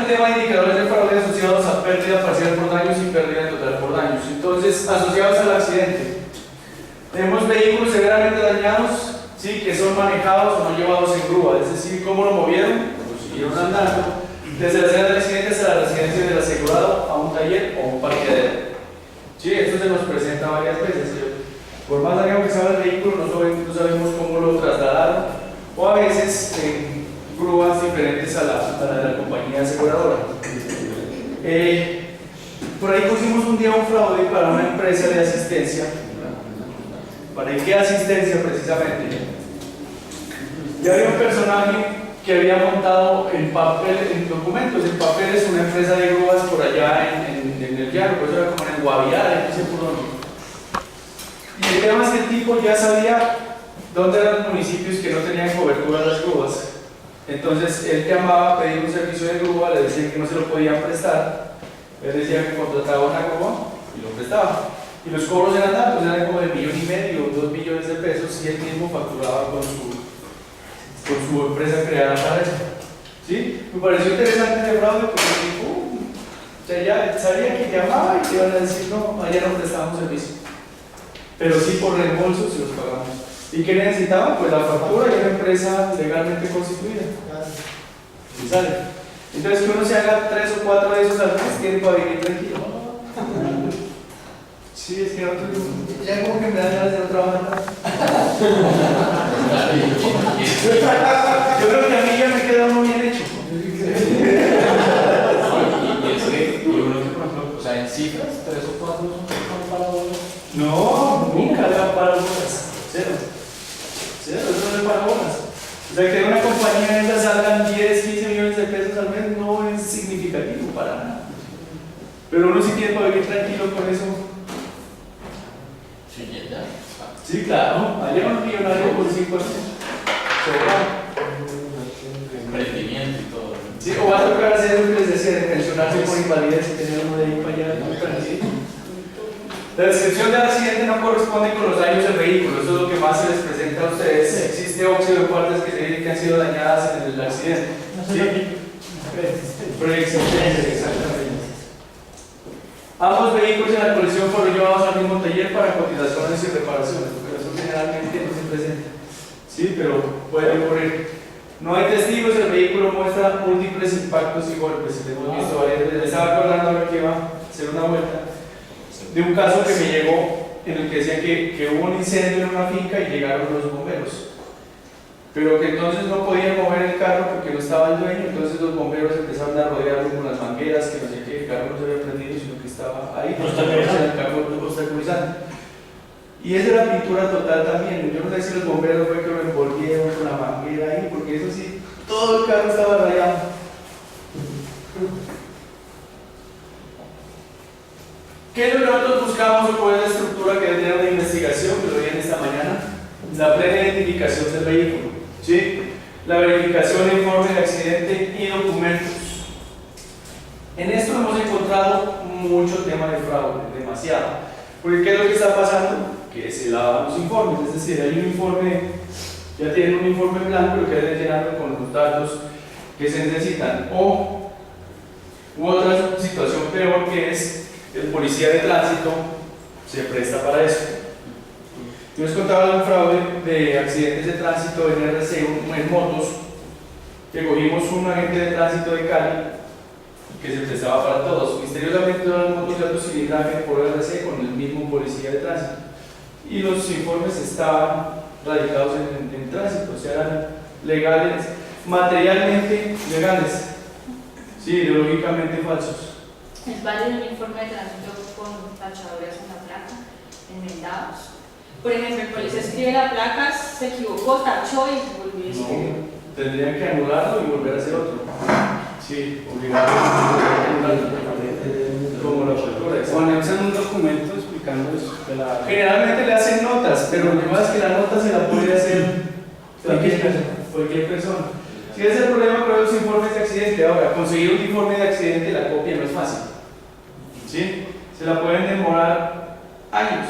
el tema de indicadores de fraude asociados a pérdida parcial por daños y pérdida total por daños. Entonces, asociados al accidente, tenemos vehículos severamente dañados, ¿sí? Que son manejados o no llevados en grúa, es decir, cómo lo movieron, lo siguieron andando, desde la escena del accidente hasta la residencia del asegurado, a un taller o un parqueadero. ¿Sí? Esto se nos presenta varias veces. ¿Sí? Por más dañado que sea el vehículo, no sabemos cómo lo trasladaron, o a veces en grúas diferentes a la de la compañía aseguradora. Por ahí pusimos un día un fraude para una empresa de asistencia. ¿Para qué asistencia precisamente? Y había un personaje que había montado en papel, en documentos, en papeles, una empresa de grúas por allá en el llano, pues era como en el Guaviare, no sé por dónde. Y el tema es que el tipo ya sabía dónde eran los municipios que no tenían cobertura las grúas. Entonces él llamaba a pedir un servicio de grúa, le decían que no se lo podían prestar, él decía que contrataba una grúa y lo prestaba. Y los cobros eran altos, eran como de 1,5 millones, 2 millones de pesos, y él mismo facturaba con su empresa creada para eso. ¿Sí? Me pareció interesante el fraude porque o sea, ya sabía que llamaba y te iban a decir, no, allá no prestábamos servicio. Pero sí por reembolso se los pagamos. ¿Y qué necesitaban? Pues la factura y una empresa legalmente constituida. Y sale. Entonces que uno se haga 3 o 4 de esos al mes, tiene para vivir tranquilo. Sí, es que ya como que me dan ganas de no trabajar. Yo creo que a mí ya me queda uno bien hecho. Y es que yo creo que, por ejemplo, o sea, en cifras, 3 o 4 son parabolas. No, nunca le dan parabolas. Cero. Cero, eso no es parabolas. O sea, que una compañía de esas salgan 10, 15 millones de pesos al mes no es significativo para nada. Pero uno sí tiene para vivir tranquilo con eso. Sí, ya. Sí, claro. Allá un millonario por 5 años. Emprendimiento y todo. Sí, o va a tocar hacer lo que les decía, de pensionarse por invalidez y tener uno de ahí para allá. La descripción del accidente no corresponde con los daños del vehículo, eso es lo que más se les presenta a ustedes. Existe óxido de partes que se dicen que han sido dañadas en el accidente. ¿Sí? Preexistencia, exactamente. Ambos vehículos en la colisión fueron llevados al mismo taller para cotizaciones y reparaciones, pero eso generalmente no se presenta. Sí, pero puede ocurrir. No hay testigos, el vehículo muestra múltiples impactos y golpes. Hemos visto varias veces. Me estaba acordando ahora que iba a hacer una vuelta de un caso que me llegó en el que decía que hubo un incendio en una finca y llegaron los bomberos, pero que entonces no podían mover el carro porque no estaba el dueño. Entonces los bomberos empezaron a rodearlo con las mangueras, que no sé qué, el carro no se había prendido, sino que estaba ahí, el carro obstaculizando. Y esa era pintura total también. Yo no sé si los bomberos fue que lo envolvieron con la manguera ahí, porque eso sí, todo el carro estaba rayado. ¿Qué es lo que nosotros buscamos o cuál es la estructura que tiene una investigación, que lo vi en esta mañana? La plena identificación del vehículo, ¿sí? La verificación de informe de accidente y documentos. En esto hemos encontrado mucho tema de fraude, demasiado. Porque ¿qué es lo que está pasando? Que se lavan los informes, es decir, hay un informe, ya tienen un informe blanco, lo que deben llenarlo con los datos que se necesitan. U otra situación peor, que es el policía de tránsito se presta para eso. Yo les contaba de un fraude de accidentes de tránsito en RC, en motos, que cogimos un agente de tránsito de Cali que se prestaba para todos. Misteriosamente todas las motos de alto cilindraje por RC con el mismo policía de tránsito. Y los informes estaban radicados en tránsito, o sea, eran legales, materialmente legales, sí, ideológicamente falsos. Es válido un informe de tránsito con tachaduras en la placa, enmendados. Por ejemplo, el policía escribe la placa, se equivocó, tachó y volvió a escribir. No, tendrían que anularlo y volver a hacer otro. Sí, obligatoriamente. Como la factura. O anexan un documento explicando eso. Generalmente le hacen notas, pero lo que pasa es que la nota se la puede hacer cualquier persona. Si ese es el problema con los informes de accidente. Ahora, conseguir un informe de accidente, la copia no es fácil. ¿Sí? Se la pueden demorar años.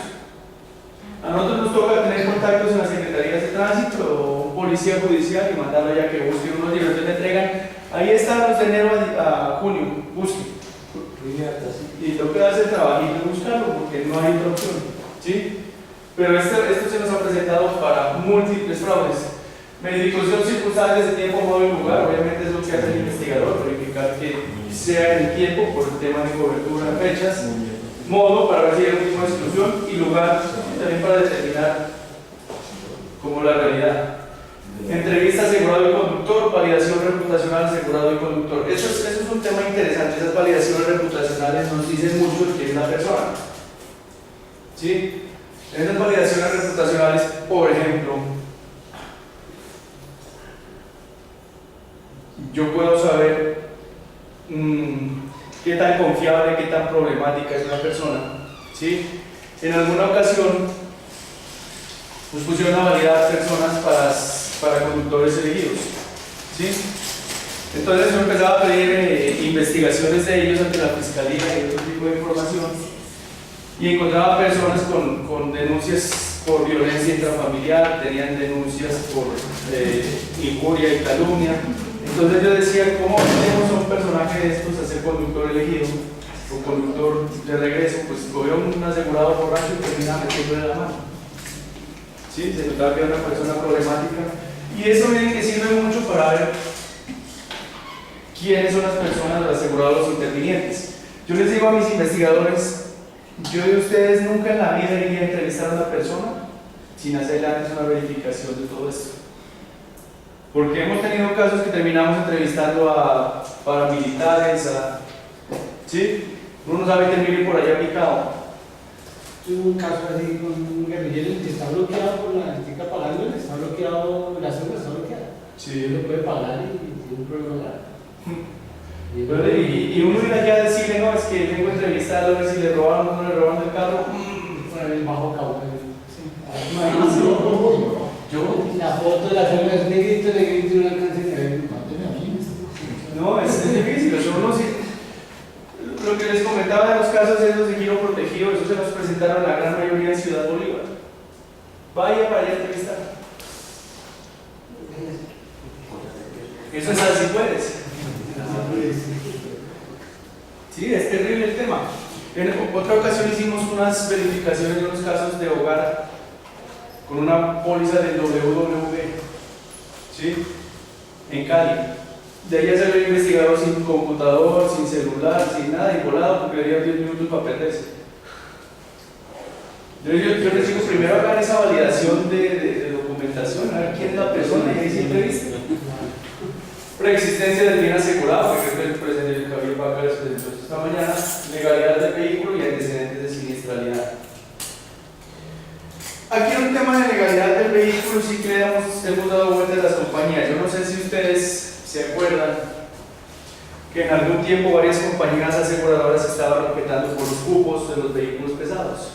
A nosotros nos toca tener contactos en las secretarías de tránsito o un policía judicial y mandarlo ya que busquen unos libros. Entonces le entregan, ahí están los de enero a junio, busquen. Y lo que hace el trabajito es buscarlo porque no hay otra opción, ¿sí? Pero esto se nos ha presentado para múltiples fraudes. Medicación circunstancias de tiempo, modo y lugar, obviamente es lo que hace el investigador, verificar que sea en el tiempo por el tema de cobertura, fechas, modo para ver si hay algún tipo de exclusión y lugar también para determinar como la realidad. Entrevista asegurado y conductor, validación reputacional asegurado y conductor. Eso es un tema interesante. Esas validaciones reputacionales nos dicen mucho de quién es la persona. ¿Sí? En esas validaciones reputacionales, por ejemplo, yo puedo saber qué tan confiable, qué tan problemática es una persona. ¿Sí? En alguna ocasión nos pusieron a validar personas para conductores elegidos. ¿Sí? Entonces yo empezaba a pedir investigaciones de ellos ante la fiscalía y otro tipo de información y encontraba personas con denuncias por violencia intrafamiliar, tenían denuncias por injuria y calumnia. Entonces yo decía, ¿cómo tenemos a un personaje de estos a ser conductor elegido o conductor de regreso? Pues cogió un asegurado borracho y terminaba metiéndole la mano. ¿Sí? Se notaba que era una persona problemática. Y eso miren que sirve mucho para ver quiénes son las personas, los asegurados intervinientes. Yo les digo a mis investigadores, yo de ustedes nunca en la vida iría a entrevistar a una persona sin hacerle antes una verificación de todo esto. Porque hemos tenido casos que terminamos entrevistando a paramilitares, ¿sí? Uno no sabe terminar por allá picado. Tuve un caso así con un guerrillero que está bloqueado por la estica pagándole, está bloqueado, la suma está bloqueada. Sí. Él lo puede pagar y tiene un problema. Y uno ir allá a decirle, no, es que vengo a entrevistarlo, a ver si le robaron o no le robaron el carro. Por el bajo causa. Yo, la foto de la célula es negrito, y no alcanza a ver. no, es difícil, eso uno sí. Lo que les comentaba de los casos esos de giro protegido, eso se nos presentaron la gran mayoría en Ciudad Bolívar. Vaya para allá a entrevistar. Eso es así puedes. Sí, es terrible el tema. En otra ocasión hicimos unas verificaciones de unos casos de hogar con una póliza del WWB, ¿sí? En Cali. De ahí se había investigado sin computador, sin celular, sin nada, y volado porque había 10 minutos para perderse. Yo les digo, primero hagan esa validación de documentación, a ver quién es la persona y ahí sí entrevista. Preexistencia del bien asegurado, que creo que el presidente del Javier Vaca les presentó esta mañana, legalidad del vehículo y antecedentes de siniestralidad. Aquí en un tema de legalidad del vehículo sí que hemos dado vueltas a las compañías. Yo no sé si ustedes se acuerdan que en algún tiempo varias compañías aseguradoras estaban respetando por los cupos de los vehículos pesados.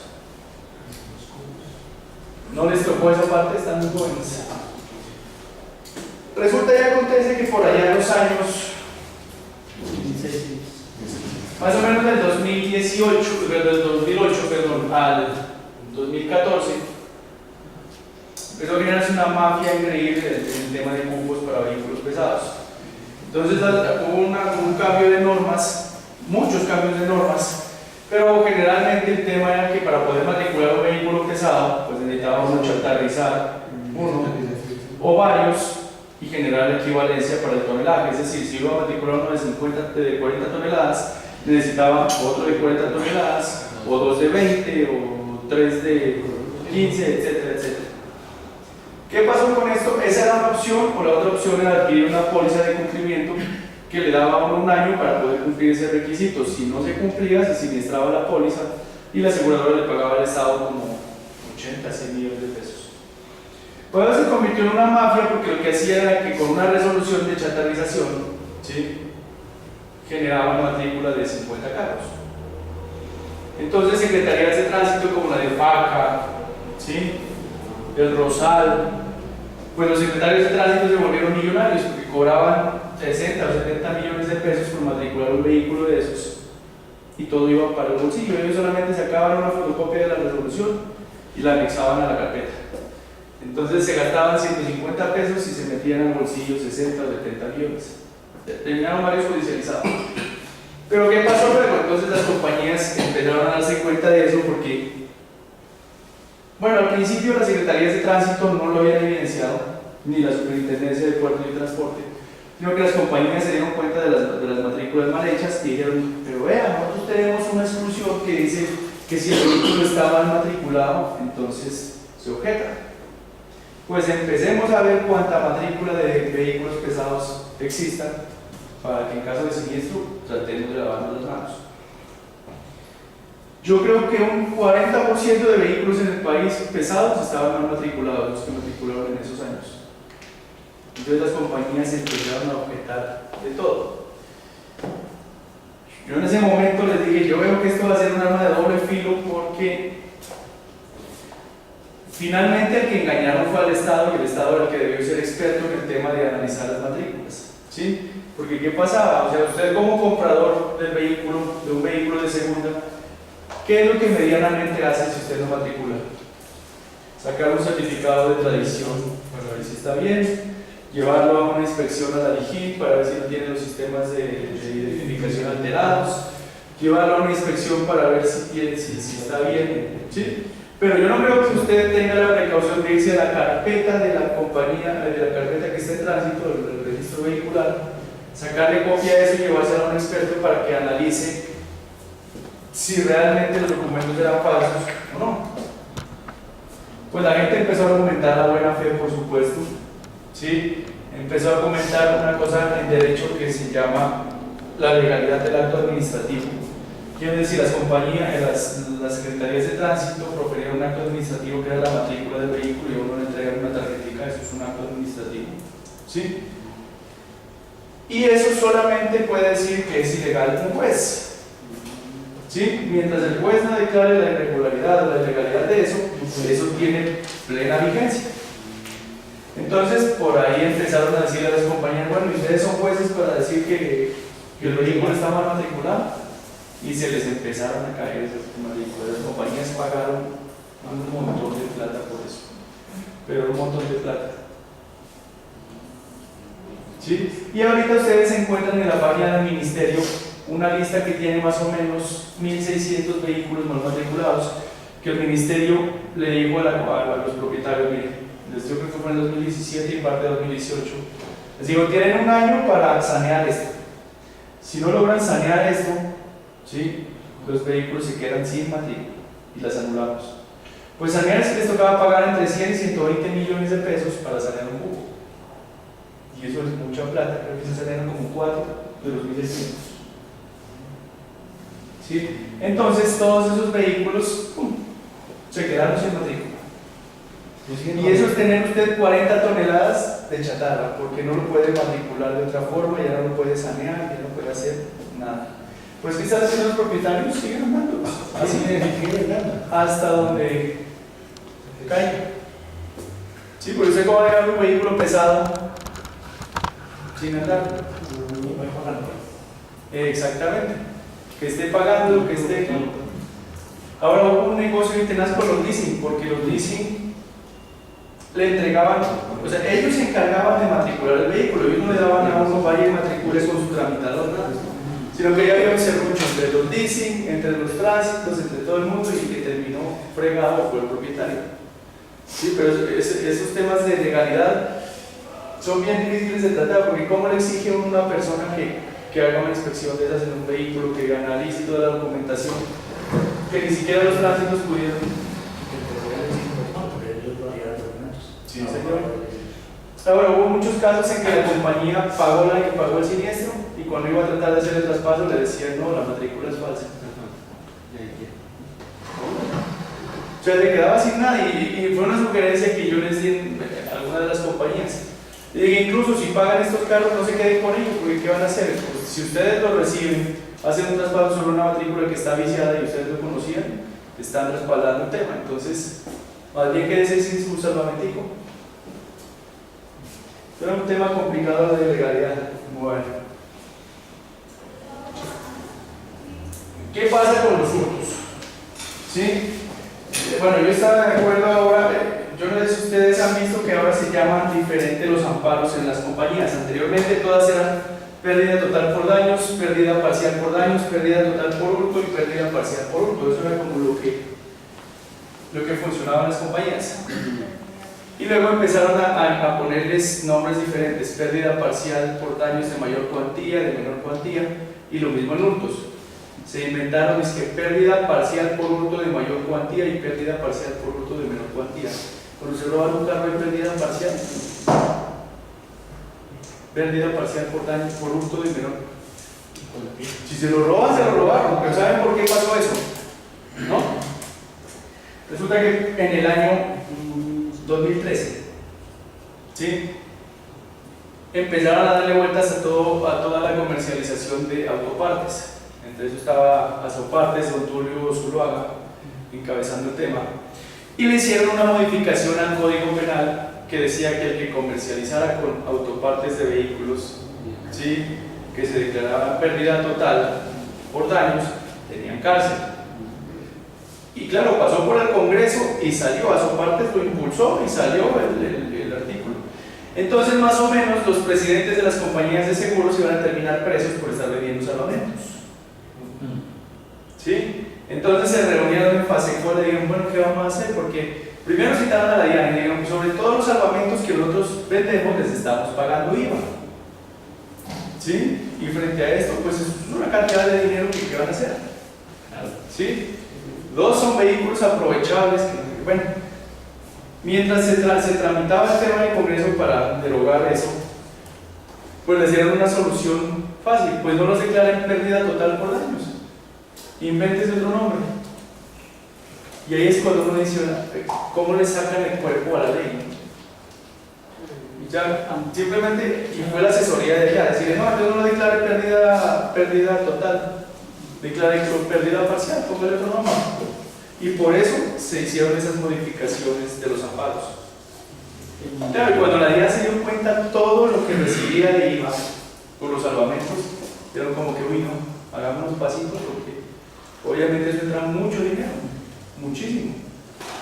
¿No les tocó esa parte? Están muy jóvenes. Resulta y acontece que por allá en los años más o menos del 2018, del 2008, perdón, al 2014 empezó a generarse una mafia increíble en el tema de cupos para vehículos pesados. Entonces hubo un cambio de normas, muchos cambios de normas, pero generalmente el tema era que para poder matricular un vehículo pesado pues necesitaba mucho aterrizar uno o varios y generar equivalencia para el tonelaje. Es decir, si iba a matricular uno de 40 toneladas, necesitaba otro de 40 toneladas, o dos de 20, o tres de 15, etcétera, etcétera. ¿Qué pasó con esto? Esa era una opción, o la otra opción era adquirir una póliza de cumplimiento que le daba a uno un año para poder cumplir ese requisito. Si no se cumplía, se siniestraba la póliza y la aseguradora le pagaba al Estado como 80, 100 millones de pesos. Pues se convirtió en una mafia porque lo que hacía era que con una resolución de chatarrización, ¿sí?, generaban matrícula de 50 carros. Entonces, secretarías de tránsito como la de FACA, ¿sí?, el Rosal, pues los secretarios de tránsito se volvieron millonarios porque cobraban 60 o 70 millones de pesos por matricular un vehículo de esos y todo iba para el bolsillo. Ellos solamente sacaban una fotocopia de la resolución y la anexaban a la carpeta. Entonces se gastaban 150 pesos y se metían al bolsillo 60 o 70 millones. Terminaron varios judicializados. Pero ¿qué pasó luego? Entonces las compañías empezaron a darse cuenta de eso porque, bueno, al principio las secretarías de tránsito no lo habían evidenciado, ni la superintendencia de puertos y transporte, sino que las compañías se dieron cuenta de las matrículas mal hechas y dijeron, pero vean, nosotros tenemos una exclusión que dice que si el vehículo está mal matriculado, entonces se objeta. Pues empecemos a ver cuánta matrícula de vehículos pesados existan para que en caso de siniestro tratemos de lavarnos las manos. Yo creo que un 40% de vehículos en el país pesados estaban mal matriculados, los que matricularon en esos años. Entonces las compañías empezaron a objetar de todo. Yo en ese momento les dije, yo veo que esto va a ser un arma de doble filo porque finalmente el que engañaron fue al Estado y el Estado era el que debió ser experto en el tema de analizar las matrículas. ¿Sí? Porque ¿qué pasaba? O sea, usted como comprador del vehículo, de un vehículo de segunda, ¿qué es lo que medianamente hace si usted no matricula? Sacar un certificado de tradición para ver si está bien, llevarlo a una inspección a la DIGIN para ver si no tiene los sistemas de identificación alterados, llevarlo a una inspección para ver si está bien, ¿sí? Pero yo no creo que usted tenga la precaución de irse a la carpeta de la compañía, de la carpeta que está en tránsito, del registro vehicular, sacarle copia de eso y llevársela a un experto para que analice si realmente los documentos eran falsos o no. Pues la gente empezó a argumentar la buena fe, por supuesto, ¿sí? Empezó a comentar una cosa en derecho que se llama la legalidad del acto administrativo. Quiere decir, las compañías, las secretarías de tránsito proferían un acto administrativo que era la matrícula del vehículo y uno le entrega una tarjetita, eso es un acto administrativo, ¿sí? Y eso solamente puede decir que es ilegal un juez, ¿sí? Mientras el juez no declare la irregularidad o la ilegalidad de eso, eso tiene plena vigencia. Entonces, por ahí empezaron a decir a las compañías, bueno, ¿y ustedes son jueces para decir que el vehículo está mal matriculado? Y se les empezaron a caer esas matrículas. Las compañías pagaron un montón de plata por eso, pero un montón de plata. ¿Sí? Y ahorita ustedes encuentran en la página del ministerio una lista que tiene más o menos 1.600 vehículos mal matriculados que el ministerio le dijo a los propietarios, miren, yo creo que fue en 2017 y parte de 2018, les digo, tienen un año para sanear esto. Si no logran sanear esto, ¿sí? Los vehículos se quedan sin matrícula y las anulamos. Pues sanear es que les tocaba pagar entre 100 y 120 millones de pesos para sanear un buco. Y eso es mucha plata, creo que se sanearon como 4 de los 1.600. ¿Sí? Entonces todos esos vehículos se quedaron sin matrícula. Y eso es tener usted 40 toneladas de chatarra, porque no lo puede matricular de otra forma, ya no lo puede sanear, ya no puede hacer nada. Pues ¿qué están haciendo los propietarios? Siguen andando así, hasta donde caiga. Sí, por eso cómo dejar un vehículo pesado sin andar. Exactamente, que esté pagando, que esté. Ahora hubo un negocio bien tenaz con los leasing, porque los leasing le entregaban, o sea, ellos se encargaban de matricular el vehículo, ellos no le daban a uno vaya y matricule con su tramitador, nada, sino que ya había un serrucho entre los leasing, entre los tránsitos, entre todo el mundo, y que terminó fregado por el propietario. Sí, pero esos temas de legalidad son bien difíciles de tratar, porque ¿cómo le exige a una persona que haga una inspección de esas en un vehículo, que analice toda la documentación, que ni siquiera los tránsitos pudieron? Sí, señor. Ahora, hubo muchos casos en que la compañía pagó el siniestro y cuando iba a tratar de hacer el traspaso le decían no, la matrícula es falsa. O sea, le quedaba sin nada y fue una sugerencia que yo les di a algunas de las compañías. Y dije, incluso si pagan estos carros no se queden con ellos, porque ¿qué van a hacer? Pues, si ustedes lo reciben, hacen un traspaso sobre una matrícula que está viciada y ustedes lo conocían, están respaldando el tema. Entonces, más bien que ese sin su salvamentico. Era un tema complicado de legalidad. Bueno. ¿Qué pasa con los hurtos? ¿Sí? Bueno, yo estaba de acuerdo ahora, yo yo no sé si ustedes han visto que ahora se llaman diferente los amparos en las compañías. Anteriormente todas eran pérdida total por daños, pérdida parcial por daños, pérdida total por hurto y pérdida parcial por hurto. Eso era como lo que funcionaba en las compañías. Y luego empezaron a ponerles nombres diferentes: pérdida parcial por daños de mayor cuantía, de menor cuantía, y lo mismo en hurtos. Se inventaron pérdida parcial por hurto de mayor cuantía y pérdida parcial por hurto de menor cuantía. Cuando se roba un carro hay pérdida parcial. Pérdida parcial por daño por hurto de menor. Si se lo roban, se lo robaron. Pero ¿saben por qué pasó eso? ¿No? Resulta que en el año 2013, ¿sí?, empezaron a darle vueltas a toda la comercialización de autopartes. Entre eso estaba Azopartes, don Tulio Zuluaga, encabezando el tema, y le hicieron una modificación al Código Penal que decía que el que comercializara con autopartes de vehículos, ¿sí?, que se declaraba pérdida total por daños, tenían cárcel. Y claro, pasó por el Congreso y salió, Azopartes lo impulsó y salió el artículo. Entonces, más o menos, los presidentes de las compañías de seguros iban a terminar presos por estar vendiendo salvamentos. ¿Sí? Entonces se reunieron en FASECO y le dijeron, bueno, ¿qué vamos a hacer? Porque primero citaron a la DIAN y le dijeron, sobre todos los salvamentos que nosotros vendemos les estamos pagando IVA. ¿Sí? Y frente a esto, pues es una cantidad de dinero que ¿qué van a hacer? ¿Sí? Dos, son vehículos aprovechables que, bueno, mientras se tramitaba el tema en el Congreso para derogar eso, pues les dieron una solución fácil: pues no los declaren pérdida total por daños, invéntese otro nombre. Y ahí es cuando uno dice, ¿cómo le sacan el cuerpo a la ley? Y ya, simplemente, y fue la asesoría de ella, decir, no, entonces no declare pérdida total, declare pérdida parcial, póngale otro nombre. Y por eso se hicieron esas modificaciones de los amparos. Claro, y cuando la DIA se dio cuenta todo lo que recibía de IVA por los salvamentos, dijeron como que, uy, no, hagamos un pasito, porque obviamente eso entra mucho dinero, muchísimo.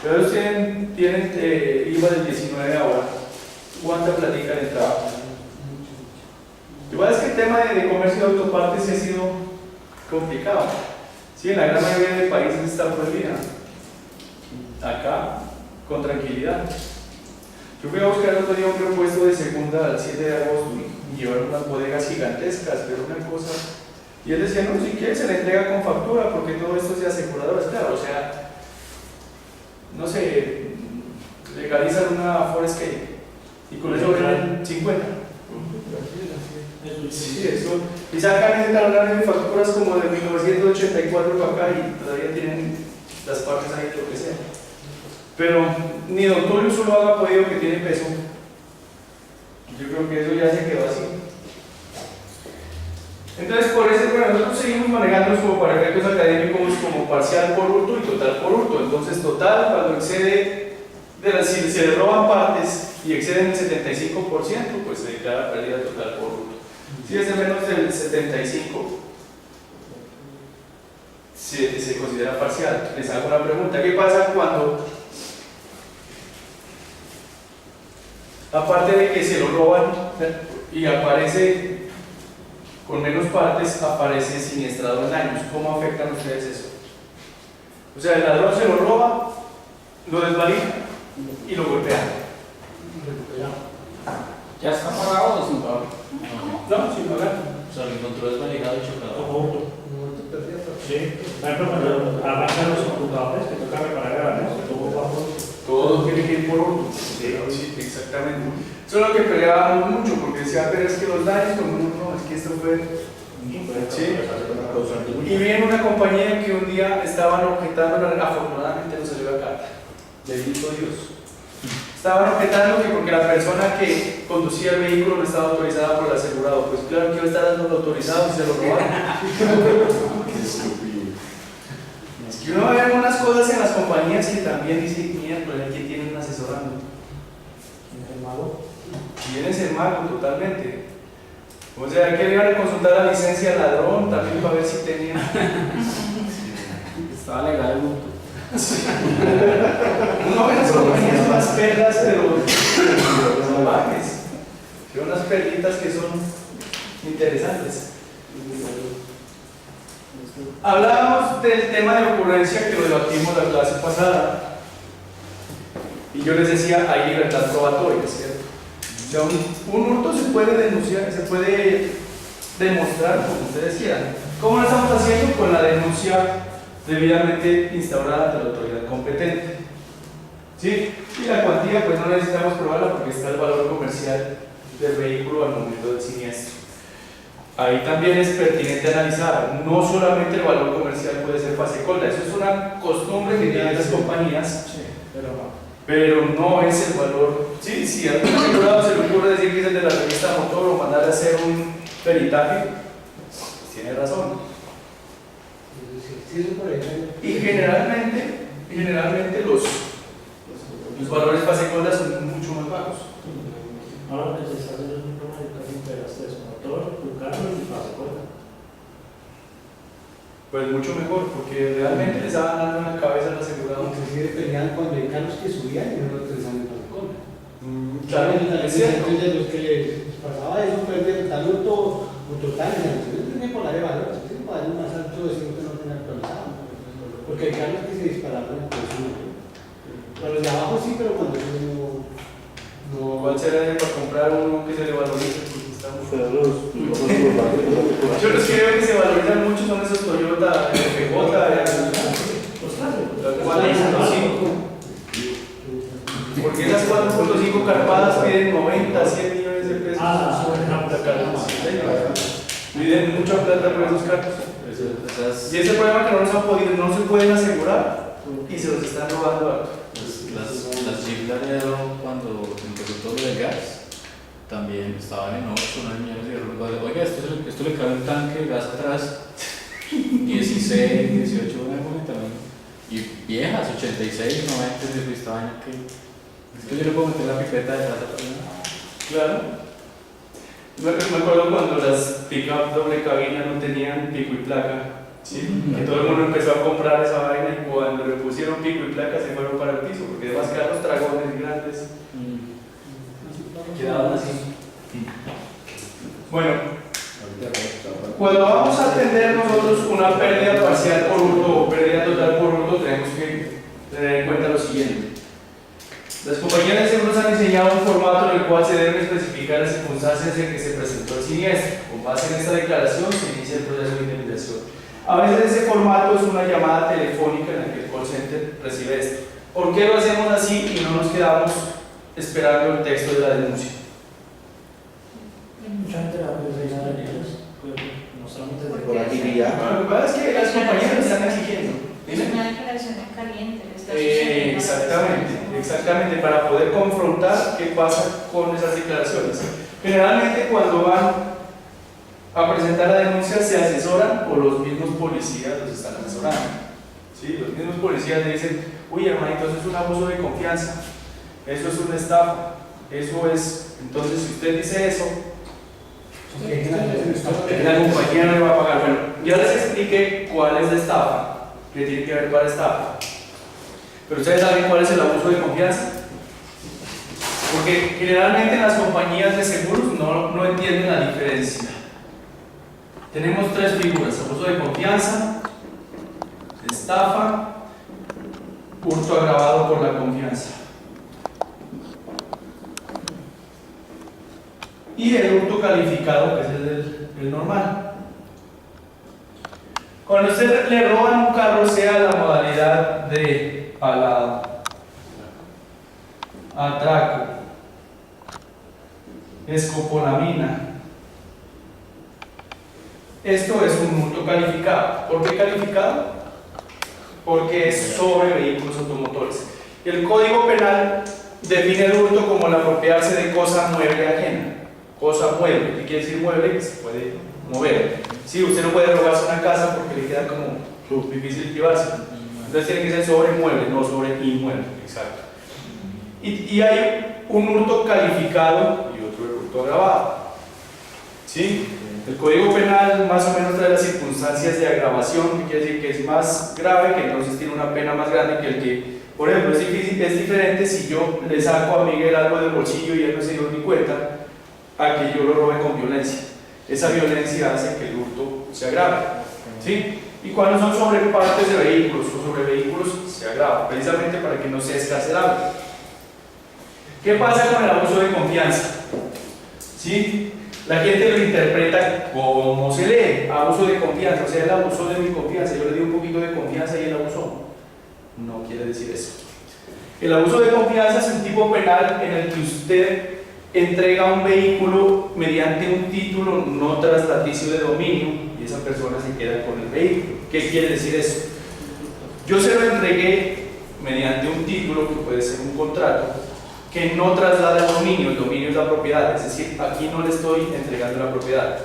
Pero ellos tienen IVA del 19 ahora. ¿Cuánta platica de trabajo? Igual es que el tema de comercio de autopartes sí ha sido complicado. Sí, en la gran mayoría de países está prohibida. Acá, con tranquilidad. Yo fui a buscar el otro día un repuesto de segunda al 7 de agosto y llevaron unas bodegas gigantescas, pero una cosa. Y él decía, no, si quiere se le entrega con factura, porque todo esto es de aseguradoras, claro, o sea, no sé, legalizan una Forescape y con eso venden 50. Sí, eso. Y sacan ese talonario de facturas como de 1984 para acá y todavía tienen las partes ahí, lo que sea. Pero ni don Tulio Zuluaga ha podido, que tiene peso. Yo creo que eso ya se quedó así. Entonces, por eso, bueno, nosotros seguimos manejándonos como para efectos académicos como parcial por hurto y total por hurto. Entonces, total, cuando excede, si se le roban partes y exceden el 75%, pues se declara pérdida total por hurto. Si es de menos del 75, se considera parcial. Les hago una pregunta: ¿qué pasa cuando, aparte de que se lo roban y aparece con menos partes, aparece siniestrado en daños? ¿Cómo afectan ustedes eso? O sea, el ladrón se lo roba, lo desvalija y lo golpea. ¿Ya está pagado o sin pagar? No, sin pagar. O sea, lo encontró desvalijado y chocado. Sí, por ejemplo, cuando arrancan los computadores, que toca reparar grabados, Todo tiene que ir por hurto. Sí, exactamente. Eso es lo que peleábamos mucho, porque decía, pero es que los daños, como no, es que esto fue. Sí. Y viene una compañía que un día estaban objetando, afortunadamente no salió la carta, bendito Dios. Estaban objetando que porque la persona que conducía el vehículo no estaba autorizada por el asegurado. Pues claro que iba a estar dando autorizado y se lo robaron. Es que uno ve algunas cosas en las compañías que también dice, mierda, aquí tienen un asesorando. ¿El mago? ¿Quién es el mago? Totalmente. O sea, que le iban a consultar la licencia al ladrón también para ver si tenía. Estaba legal el mundo. Uno ve las compañías más perlas, pero salvajes. Son unas perlitas que son interesantes. Hablábamos del tema de ocurrencia que lo debatimos la clase pasada. Y yo les decía, hay libertad probatoria, ¿cierto? O sea, un hurto se puede denunciar, se puede demostrar como ustedes quieran. ¿Cómo lo estamos haciendo? Con la denuncia debidamente instaurada ante la autoridad competente. ¿Sí? Y la cuantía, pues no necesitamos probarla porque está el valor comercial del vehículo al momento del siniestro. Ahí también es pertinente analizar, no solamente el valor comercial puede ser fase colda, eso es una costumbre que tienen las compañías, pero no es el valor. Sí, si a algún asegurado se le ocurre decir que es el de la revista Motor o mandar a hacer un peritaje, pues tiene razón. Y generalmente los valores fase colda son mucho más bajos. Ahora necesitas hacer un programa de casi integraste su motor, tu carro y fase corta. Pues mucho mejor, porque realmente les estaban dando en la cabeza al asegurado. Inclusive peleaban cuando hay carros que subían y no los años para cola. Claro, es cierto. Entonces los que les pasaba eso fue de tal hurto total, no tenía por la de valor, si por algo más alto decir que no tenía actualizado. Porque hay carros que se dispararon en el precio. Para los de abajo sí, pero cuando no. ¿Cuál será para comprar uno que se le valorice? Porque estamos... Yo los que creo que se valorizan mucho son esos Toyota FJ, Los clásicos. las 4.5. Porque esas 4.5 carpadas piden 90, 100 millones de pesos. Piden mucha plata por esos carros. Y ese problema que no se pueden asegurar y se los están robando. Las Jeep Laredo, cuando empezó todo lo del gas, también estaban en 8, 9 millones de euros. Oiga, esto le cabe un tanque de gas atrás, 16, 18, una época también. Y viejas, 86, 90, esta vaina que. Es que yo le puedo meter la pipeta de plata también. Claro. Me acuerdo cuando las pick-up doble cabina no tenían pico y placa. Sí, que todo el mundo empezó a comprar esa vaina y cuando le pusieron pico y placa se fueron para el piso, porque además carros dragones grandes quedaban así. Bueno, cuando vamos a atender nosotros una pérdida parcial por hurto o pérdida total por hurto, tenemos que tener en cuenta lo siguiente. Las compañías de seguros han diseñado un formato en el cual se deben especificar las circunstancias en que se presentó el siniestro. Con base en esta declaración se inicia el proceso de indemnización. A veces ese formato es una llamada telefónica en la que el call center recibe esto. ¿Por qué lo hacemos así y no nos quedamos esperando el texto de la denuncia? Mucha gente la puede rellenar en ellos, no solamente de Por agilidad. Lo que pasa es que las compañías lo están exigiendo. Es una declaración en caliente. Exactamente, para poder confrontar qué pasa con esas declaraciones. Generalmente cuando van a presentar la denuncia se asesoran o los mismos policías los están asesorando. ¿Sí? Los mismos policías le dicen, uy hermanito, eso es un abuso de confianza, eso es una estafa, eso es... Entonces si usted dice eso, la compañía no le va a pagar. Bueno, ya les expliqué cuál es la estafa, qué tiene que ver para estafa. Pero ustedes saben cuál es el abuso de confianza. Porque generalmente las compañías de seguros no entienden la diferencia. Tenemos tres figuras: abuso de confianza, estafa, hurto agravado por la confianza. Y el hurto calificado, que es el normal. Cuando usted le roban un carro, sea la modalidad de palado, atraco, escopolamina, esto es un hurto calificado. ¿Por qué calificado? Porque es sobre vehículos automotores. El Código Penal define el hurto como el apropiarse de cosa mueble ajena. Cosa mueble, ¿qué quiere decir mueble? Que se puede mover. Sí, usted no puede robarse una casa porque le queda como difícil llevarse. Entonces tiene que ser sobre mueble, no sobre inmueble. Exacto. Y hay un hurto calificado y otro hurto agravado. ¿Sí? El Código Penal más o menos trae las circunstancias de agravación, que quiere decir que es más grave, que entonces tiene una pena más grande que el que, por ejemplo, es diferente si yo le saco a Miguel algo del bolsillo y él no se dio ni cuenta, a que yo lo robe con violencia. Esa violencia hace que el hurto se agrave, ¿sí? Y cuando son sobre partes de vehículos o sobre vehículos, se agrava, precisamente para que no sea escarcelable. ¿Qué pasa con el abuso de confianza? ¿Sí? La gente lo interpreta como se lee, abuso de confianza, o sea, él abusó de mi confianza, yo le di un poquito de confianza y él abusó. No quiere decir eso. El abuso de confianza es un tipo penal en el que usted entrega un vehículo mediante un título no traslaticio de dominio y esa persona se queda con el vehículo. ¿Qué quiere decir eso? Yo se lo entregué mediante un título que puede ser un contrato que no traslada el dominio es la propiedad, es decir, aquí no le estoy entregando la propiedad.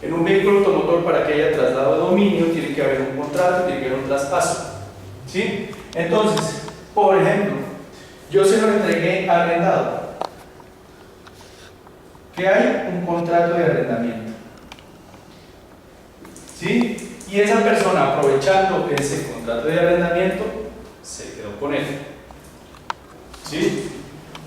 En un vehículo automotor, para que haya traslado de dominio, tiene que haber un contrato, tiene que haber un traspaso, ¿sí? Entonces, por ejemplo, yo se lo entregué arrendado. ¿Qué hay? Un contrato de arrendamiento, ¿sí? Y esa persona, aprovechando ese contrato de arrendamiento, se quedó con él, ¿sí?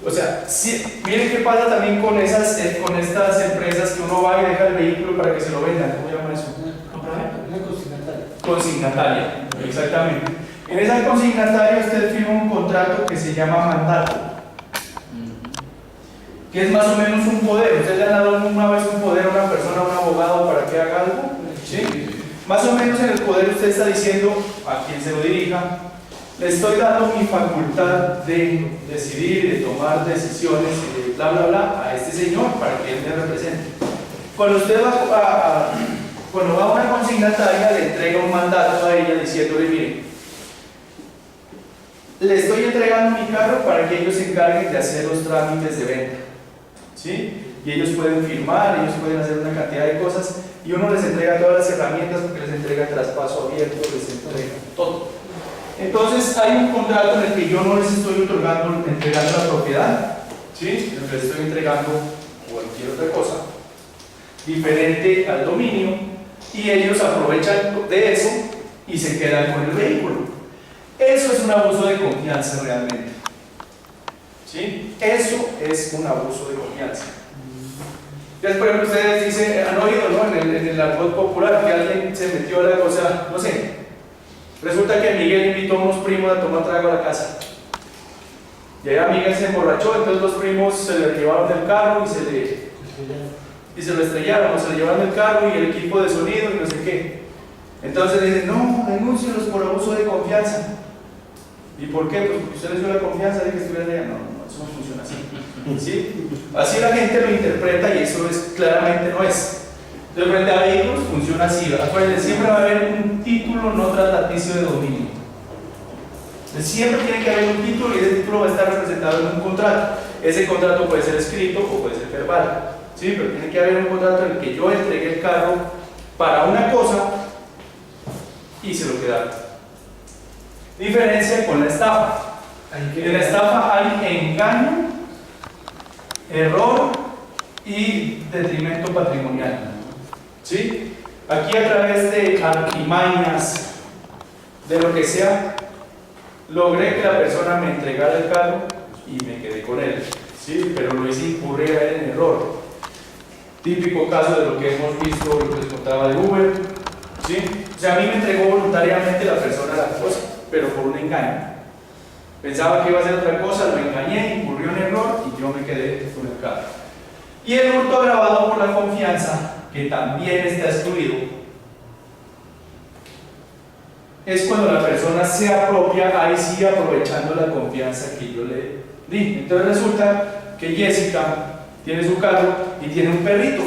O sea, sí, miren qué pasa también con estas empresas que uno va y deja el vehículo para que se lo vendan. ¿Cómo llama eso? Una consignataria. Consignataria, exactamente. En esa consignataria usted firma un contrato que se llama mandato, que es más o menos un poder. ¿Usted le ha dado alguna vez un poder a una persona, a un abogado para que haga algo? ¿Sí? Más o menos en el poder usted está diciendo a quien se lo dirija: le estoy dando mi facultad de decidir y de tomar decisiones, bla, bla, bla, a este señor para que él me represente. Cuando usted cuando va a una consignataria, le entrega un mandato a ella diciéndole: mire, le estoy entregando mi carro para que ellos se encarguen de hacer los trámites de venta, ¿sí? Y ellos pueden firmar, ellos pueden hacer una cantidad de cosas, y uno les entrega todas las herramientas porque les entrega traspaso abierto, les entrega todo. Entonces hay un contrato en el que yo no les estoy entregando la propiedad, ¿sí? Les estoy entregando cualquier otra cosa diferente al dominio, y ellos aprovechan de eso y se quedan con el vehículo. Eso es un abuso de confianza realmente, ¿sí? Eso es un abuso de confianza. Ya, por ejemplo, ustedes dicen, han oído, ¿no? En el argot popular, que alguien se metió a la cosa, no sé. Resulta que Miguel invitó a unos primos a tomar trago a la casa. Y ahí Miguel se emborrachó, entonces los primos se le llevaron del carro y se lo estrellaron, o se le llevaron del carro y el equipo de sonido y no sé qué. Entonces dicen: no, denúncielos por abuso de confianza. ¿Y por qué? Pues porque usted les dio la confianza de que estuvieran allá. No, eso no funciona así, ¿sí? Así la gente lo interpreta y eso claramente no es. Entonces, frente a vehículos funciona así. Acuérdense, siempre va a haber un título no traslaticio de dominio. Entonces, siempre tiene que haber un título y ese título va a estar representado en un contrato. Ese contrato puede ser escrito o puede ser verbal, ¿sí? Pero tiene que haber un contrato en el que yo entregué el carro para una cosa y se lo quedaron. Diferencia con la estafa. En la estafa hay engaño, error y detrimento patrimonial, ¿sí? Aquí, a través de artimañas, de lo que sea, logré que la persona me entregara el carro y me quedé con él, ¿sí? Pero lo hice incurrir a él en error. Típico caso de lo que hemos visto, lo que les contaba de Uber, ¿sí? O sea, a mí me entregó voluntariamente la persona la cosa, pero por un engaño. Pensaba que iba a hacer otra cosa, lo engañé, incurrió en error y yo me quedé con el carro. Y el hurto agravado por la confianza, que también está excluido, es cuando la persona se apropia, ahí sí, aprovechando la confianza que yo le di. Entonces resulta que Jessica tiene su carro y tiene un perrito,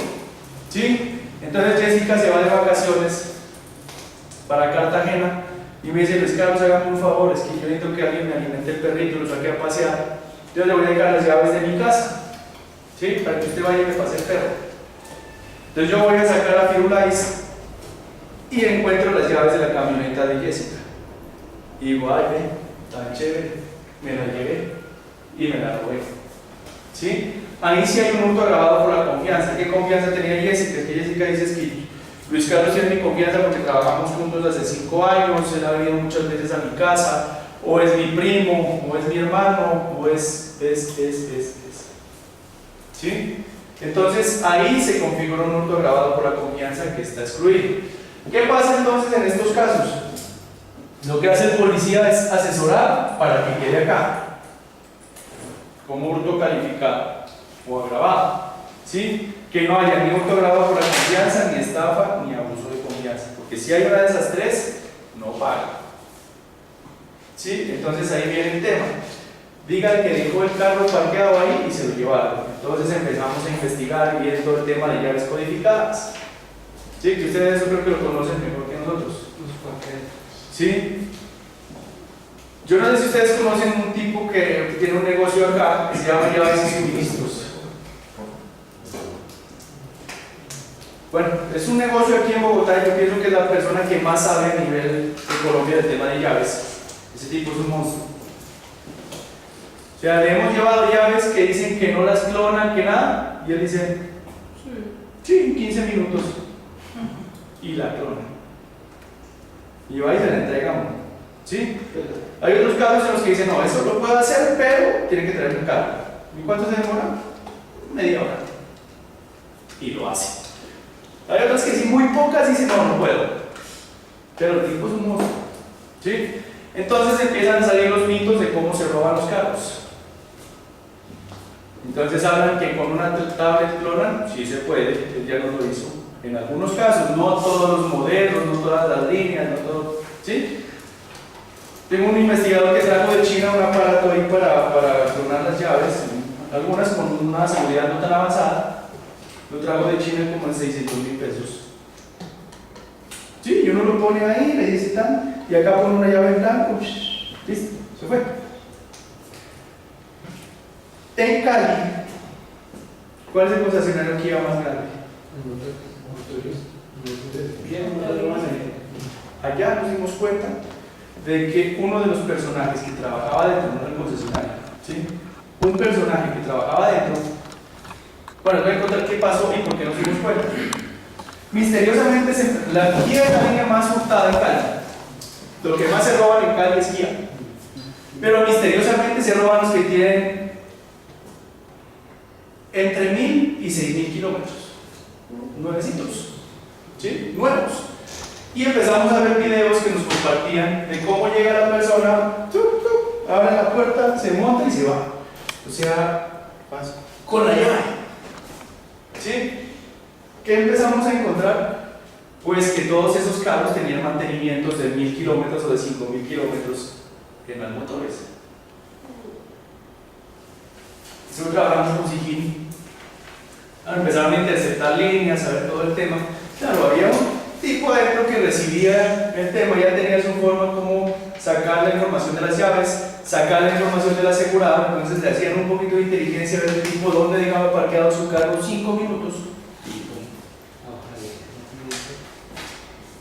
¿sí? Entonces Jessica se va de vacaciones para Cartagena y me dice: Luis Carlos, hágame un favor, es que yo necesito que alguien me alimente el perrito y lo saque a pasear. Yo le voy a dejar las llaves de mi casa, ¿sí? Para que usted vaya y me pase el perro. Entonces yo voy a sacar a Firulais y encuentro las llaves de la camioneta de Jessica. Y digo: ay, ve, tan chévere, me la llevé y me la robé, ¿sí? ahí sí hay un hurto agravado por la confianza. ¿Qué confianza tenía Jessica? Que Jessica dice es que Luis Carlos tiene mi confianza porque trabajamos juntos hace 5 años, él ha venido muchas veces a mi casa, o es mi primo, o es mi hermano, o es. ¿Sí? Entonces ahí se configura un hurto agravado por la confianza que está excluido. ¿Qué pasa entonces en estos casos? Lo que hace el policía es asesorar para que quede acá como hurto calificado o agravado, ¿sí? Que no haya ni hurto agravado por la confianza, ni estafa, ni abuso de confianza, porque si hay una de esas tres, no paga, ¿sí? Entonces ahí viene el tema. Diga que dejó el carro parqueado ahí y se lo llevaron. Entonces empezamos a investigar viendo el tema de llaves codificadas, ¿sí? Que ustedes yo creo que lo conocen mejor que nosotros, ¿sí? Yo no sé si ustedes conocen un tipo que tiene un negocio acá que se llama Llaves y Suministros. Bueno, es un negocio aquí en Bogotá y yo pienso que es la persona que más sabe a nivel de Colombia del tema de llaves. Ese tipo es un monstruo. O sea, le hemos llevado llaves que dicen que no las clonan, que nada, y él dice, sí, en 15 minutos. Y la clonan. Y va y se la entrega, ¿sí? Hay otros casos en los que dicen, no, eso lo puedo hacer, pero tiene que traer un carro. ¿Y cuánto se demora? Media hora. Y lo hace. Hay otras que sí, muy pocas, dicen, no, no puedo. Pero el tipo es un monstruo, ¿sí? Entonces empiezan a salir los mitos de cómo se roban los carros. Entonces hablan que con una tablet clonan, sí se puede, él ya no lo hizo. En algunos casos, no todos los modelos, no todas las líneas, no todo, ¿sí? Tengo un investigador que trajo de China un aparato ahí para clonar las llaves, algunas con una seguridad no tan avanzada, lo trajo de China como en 600.000 pesos. Sí, y uno lo pone ahí, le dice tan, y acá pone una llave en blanco, listo, se fue. En Cali, ¿cuál es el concesionario que iba más grande? Allá nos dimos cuenta de que uno de los personajes que trabajaba dentro, no era el concesionario, ¿sí? Un personaje que trabajaba dentro, bueno, voy a contar qué pasó y por qué nos dimos cuenta. Misteriosamente, la guía es la línea más hurtada en Cali. Lo que más se roban en Cali es guía. Pero misteriosamente se roban los que tienen entre 1.000 y 6.000 kilómetros. Nuevecitos, ¿sí? Nuevos. Y empezamos a ver videos que nos compartían de cómo llega la persona, abre la puerta, se monta y se va. O sea, con la llave. ¿Sí? ¿Qué empezamos a encontrar? Pues que todos esos carros tenían mantenimientos de 1.000 kilómetros o de 5.000 kilómetros en los motores. Nosotros trabajamos con Sigini. Empezaron a interceptar líneas, a ver todo el tema. Claro, había un tipo adentro que recibía el tema, ya tenía su forma como sacar la información de las llaves, sacar la información del asegurado, entonces le hacían un poquito de inteligencia a ver el tipo dónde dejaba parqueado su carro 5 minutos.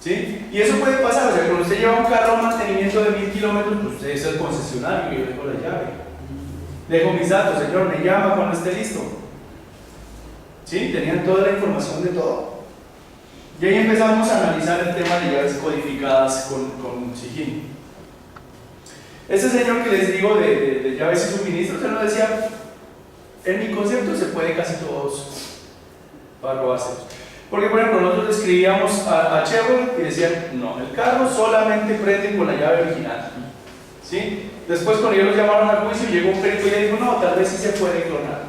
¿Sí? Y eso puede pasar, o sea, cuando usted lleva un carro a mantenimiento de 1.000 kilómetros, pues usted es el concesionario, yo dejo la llave. Dejo mis datos, señor, me llama cuando esté listo. ¿Sí? Tenían toda la información de todo. Y ahí empezamos a analizar el tema de llaves codificadas con Sigini. Ese señor que les digo de llaves y suministros, él nos decía, en mi concepto se puede casi todos para robarse. Porque, por ejemplo, nosotros escribíamos a Chevrolet y decían, no, el carro solamente prende con la llave original. ¿Sí? Después, cuando ellos los llamaron al juicio, llegó un perito y le dijo, no, tal vez sí se puede clonar.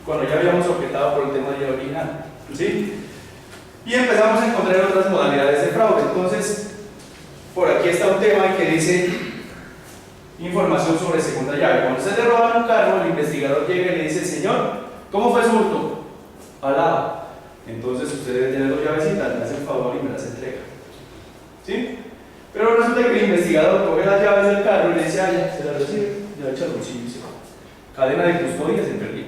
Cuando ya habíamos objetado por el tema de llave original. ¿Sí? Y empezamos a encontrar otras modalidades de fraude. Entonces, por aquí está un tema que dice información sobre segunda llave. Cuando usted le roban un carro, el investigador llega y le dice, señor, ¿cómo fue su hurto? Al lado. Entonces usted debe tener 2 llavecitas, me hace el favor y me las entrega. ¿Sí? Pero resulta que el investigador coge las llaves del carro y le dice, ya, se las recibe, ya echa el bolsillo y se va. Cadena de custodia se perdió.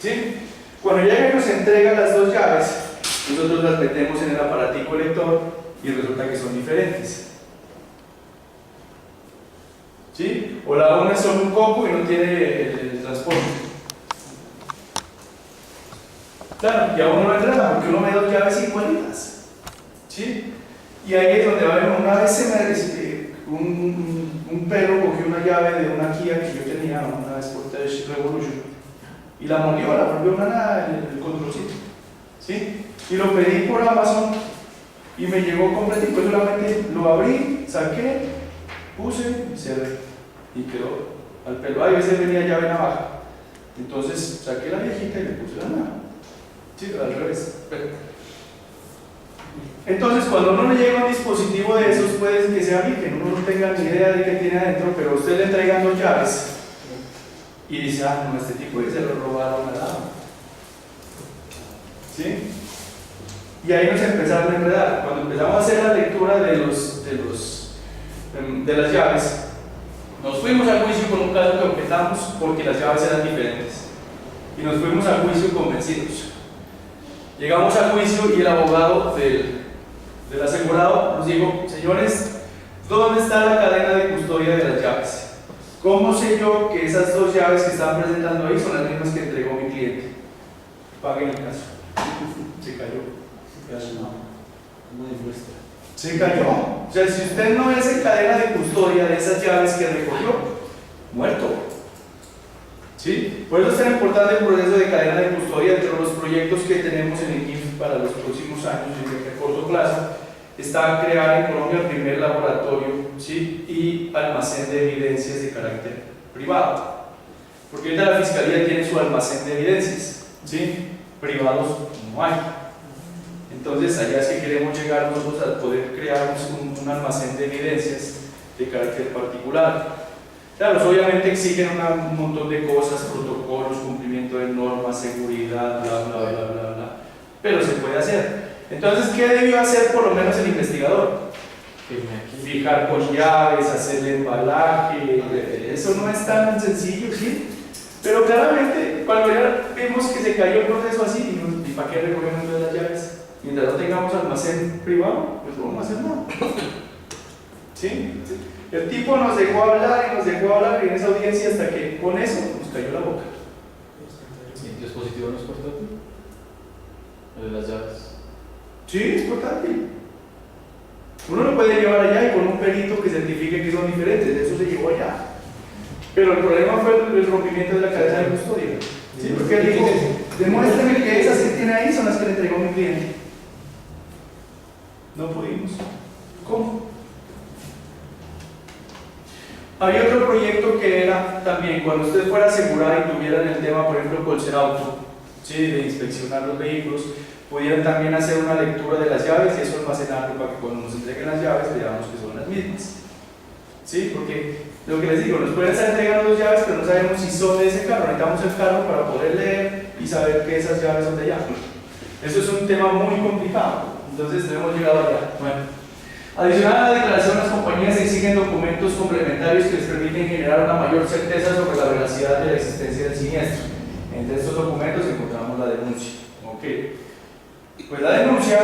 ¿Sí? Cuando llega y nos entrega las 2 llaves, nosotros las metemos en el aparatico lector y resulta que son diferentes. ¿Sí? O la una es solo un coco y no tiene el transporte. Claro, y a uno lo enreda porque uno ve dos llaves igualitas. ¿Sí? Y ahí es donde va a ver, una vez un perro cogió una llave de una Kia que yo tenía, una Sportage Revolution, y la volvió una nada en el controlcito. ¿Sí? Y lo pedí por Amazon y me llegó completico, solamente lo abrí, saqué, puse y cerré. Y quedó al pelo. A veces venía llave navaja. Entonces saqué la viejita y le puse la navaja. Sí, al revés. Entonces, cuando uno le llega un dispositivo de esos, puede que sea virgen, uno no tenga ni idea de qué tiene adentro, pero a usted le entregan dos llaves y dice, ah, no, este tipo se lo robaron al lado. ¿Sí? Y ahí nos empezaron a enredar. Cuando empezamos a hacer la lectura de las llaves, nos fuimos al juicio con un caso que objetamos porque las llaves eran diferentes. Y nos fuimos al juicio convencidos. Llegamos al juicio y el abogado del asegurado nos dijo, señores, ¿dónde está la cadena de custodia de las llaves? ¿Cómo sé yo que esas dos llaves que están presentando ahí son las mismas que entregó mi cliente? Paguen el caso. Se cayó. Se cayó. O sea, si usted no es en cadena de custodia de esas llaves que recogió, muerto. ¿Sí? Por eso es tan importante el proceso de cadena de custodia. Entre los proyectos que tenemos en el GIF para los próximos años y de corto plazo está crear en Colombia el primer laboratorio, ¿sí?, y almacén de evidencias de carácter privado. Porque ahorita la Fiscalía tiene su almacén de evidencias, ¿sí? Privados no hay. Entonces allá es que queremos llegar nosotros a poder crear un almacén de evidencias de carácter particular. Claro, obviamente exigen un montón de cosas, protocolos, cumplimiento de normas, seguridad, bla, bla, bla, bla, bla, pero se puede hacer. Entonces, ¿qué debió hacer por lo menos el investigador? Fijar con llaves, hacer el embalaje, eso no es tan sencillo, ¿sí? Pero claramente, cuando ya vimos que se cayó el proceso así, ¿y para qué recogemos las llaves? Mientras no tengamos almacén privado, pues no vamos a hacer nada. ¿Sí? El tipo nos dejó hablar y nos dejó hablar en esa audiencia hasta que con eso nos cayó la boca. ¿El dispositivo no es portátil? ¿El de las llaves? Sí, es portátil. Uno lo puede llevar allá y con un perito que certifique que son diferentes, eso se llevó allá. Pero el problema fue el rompimiento de la cadena de custodia. ¿Sí? Porque él dijo, demuéstrame que esas que tiene ahí son las que le entregó mi cliente. No pudimos. ¿Cómo? Había otro proyecto que era también, cuando usted fuera a asegurar y tuvieran el tema, por ejemplo, Colser Auto, ¿sí?, de inspeccionar los vehículos, pudieran también hacer una lectura de las llaves y eso almacenarlo para que cuando nos entreguen las llaves veamos que son las mismas. ¿Sí? Porque lo que les digo, nos pueden estar entregando dos llaves, pero no sabemos si son de ese carro. Necesitamos el carro para poder leer y saber que esas llaves son de allá. Eso es un tema muy complicado. Entonces, no hemos llegado allá. Bueno. Adicional a la declaración, las compañías exigen documentos complementarios que les permiten generar una mayor certeza sobre la veracidad de la existencia del siniestro. Entre estos documentos encontramos la denuncia. ¿Ok? Pues la denuncia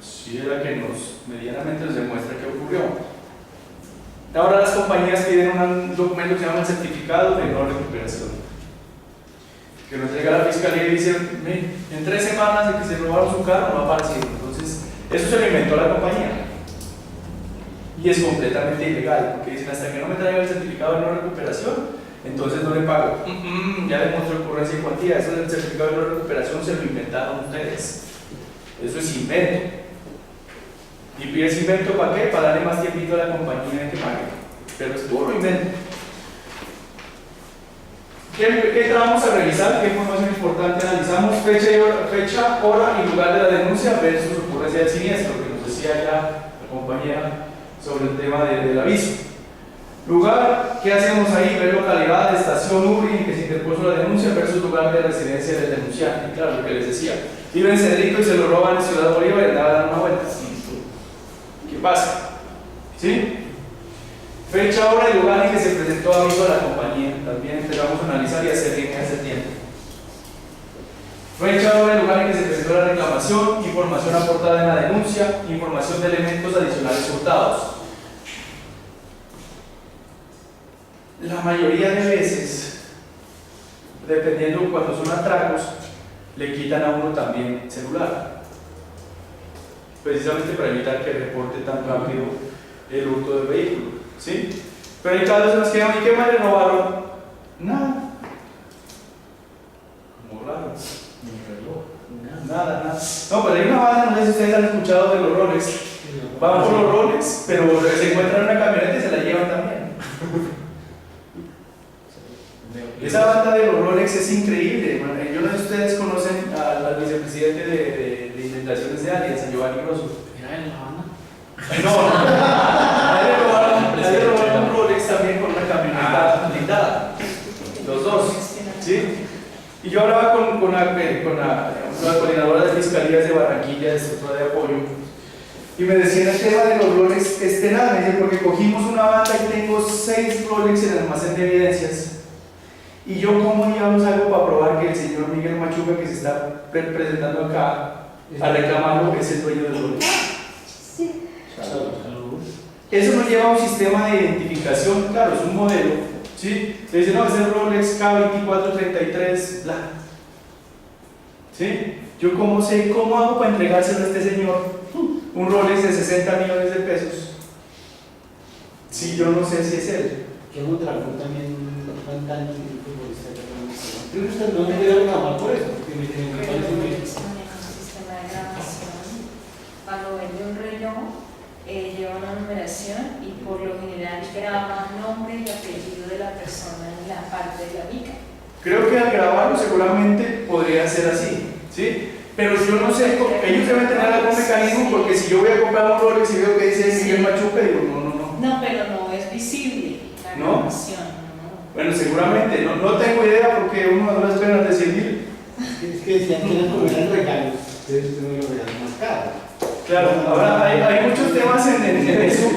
sí es la que medianamente nos demuestra qué ocurrió. Ahora las compañías piden un documento que se llama el certificado de no recuperación, que lo entrega la Fiscalía y dice, en 3 semanas de que se robaron su carro no ha aparecido. Entonces, eso se lo inventó la compañía. Y es completamente ilegal, porque dicen, hasta que no me traiga el certificado de no recuperación, entonces no le pago. Ya demostró ocurrencia y cuantía. Eso del certificado de no recuperación se lo inventaron ustedes. Eso es invento. ¿Y pides invento para qué? Para darle más tiempito a la compañía que pague. Pero es puro invento. ¿Qué vamos a revisar? ¿Qué información importante analizamos? Fecha, hora y lugar de la denuncia versus ocurrencia del siniestro, que nos decía ya la compañera sobre el tema del aviso. Lugar, ¿qué hacemos ahí? Ver localidad, estación, URI en que se interpuso la denuncia versus lugar de residencia del denunciante. Y claro, lo que les decía, vive en Cedrico y se lo roban en Ciudad Bolívar y andaba a dar una vuelta. ¿Qué pasa? ¿Sí? Fecha, hora y lugar en que se presentó aviso a la compañía. También empezamos a analizar y hacer líneas de tiempo. Fecha, hora y lugar en que se presentó la reclamación, información aportada en la denuncia, información de elementos adicionales hurtados. La mayoría de veces, dependiendo cuando son atracos, le quitan a uno también celular, precisamente para evitar que reporte tan rápido el hurto del vehículo, ¿sí? Pero hay casos en los que, ¿y qué más le robaron? Nada. Como raro. Nada, nada. No, pero hay una banda, no sé si ustedes han escuchado de los Rolex. Van por los Rolex, pero se encuentran en una camioneta y se la llevan también. Esa banda de los Rolex es increíble. Bueno, yo no sé si ustedes conocen al vicepresidente de Indemnizaciones de Alias, a Giovanni Grosso. Mira en la banda. No, a él le robaron un Rolex también con una camioneta blindada. Los dos, ¿sí? Y yo hablaba con la coordinadora de fiscalías de Barranquilla, de estructura de apoyo, y me decían el tema de los Rolex, nada, me dice, porque cogimos una banda y tengo 6 Rolex en el almacén de evidencias. Y yo, ¿cómo digamos algo para probar que el señor Miguel Machuca, que se está presentando acá a reclamarlo, es el dueño del Rolex? Sí. Eso no lleva a un sistema de identificación, claro, es un modelo, ¿sí? Le dicen, no, es el Rolex K2433 blanco, ¿sí? Yo, ¿cómo hago para entregárselo a este señor un Rolex de 60 millones de pesos? Si yo no sé si es él. Que Mondragón también tan futbolista. Creo que usted no me debe reclamar por eso, porque me parece muy... Maneja un sistema de grabación. Cuando vende un reloj, lleva una numeración y por lo general graba nombre y apellido de la persona en la parte de la mica. Creo que al grabarlo seguramente podría ser así, ¿sí? Pero yo no sé, ellos deben tener algún mecanismo, porque si yo voy a comprar un Rolex y veo que dice Miguel Machuca, digo, no. No, pero no es visible la ¿No? grabación. No. Bueno, seguramente, no tengo idea porque uno no las penas de 100.000. Es que decían que eran como eran regalos, ustedes no los regalos más caros. Claro, ahora hay muchos temas en eso.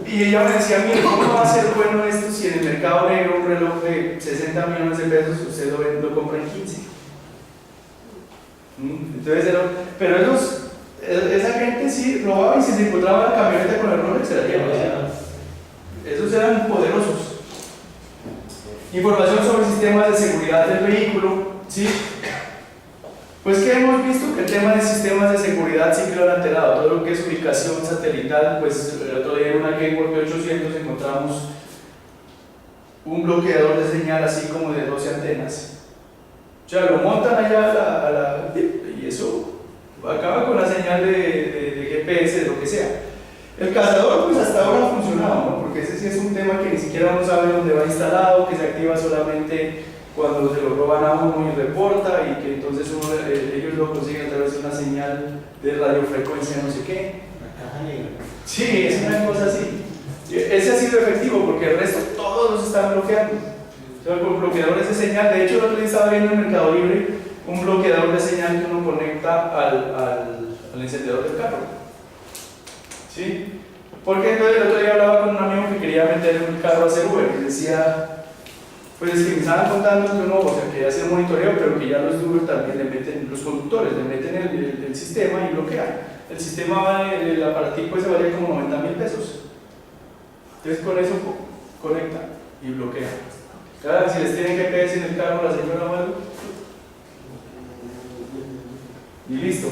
Y ella me decía, mire, ¿cómo va a ser bueno esto si en el mercado negro un reloj de 60 millones de pesos usted lo compra en 15? Entonces, pero esa gente sí robaba y si se encontraba la camioneta con el Rolex se la llevaba. Esos eran poderosos. Información sobre sistemas de seguridad del vehículo, ¿sí? Pues que hemos visto que el tema de sistemas de seguridad sí que lo han alterado. Todo lo que es ubicación satelital, pues el otro día en una Kenworth P800 encontramos un bloqueador de señal así como de 12 antenas. O sea, lo montan allá y eso acaba con la señal de GPS, de lo que sea. El cazador, pues hasta ahora ha funcionado, ¿no? Porque ese sí es un tema que ni siquiera uno sabe dónde va instalado, que se activa solamente cuando se lo roban a uno y reporta, y que entonces ellos lo consiguen a través de una señal de radiofrecuencia, no sé qué. La caja negra. Sí, es una cosa así. Ese ha sido efectivo porque el resto todos los están bloqueando. O sea, con bloqueadores de señal. De hecho, el otro día estaba viendo en Mercado Libre un bloqueador de señal que uno conecta al encendedor del carro. ¿Sí? Porque entonces el otro día hablaba con un amigo que quería meter un carro a hacer Uber y decía, pues es que me estaban contando que uno, o sea, que hace monitoreo, pero que ya los Uber también le meten, los conductores le meten el sistema y bloquean. El sistema vale, el aparatico ese vale como 90.000 pesos. Entonces con eso conecta y bloquea. Claro, si les tienen GPS en el carro, la señora o algo, y listo.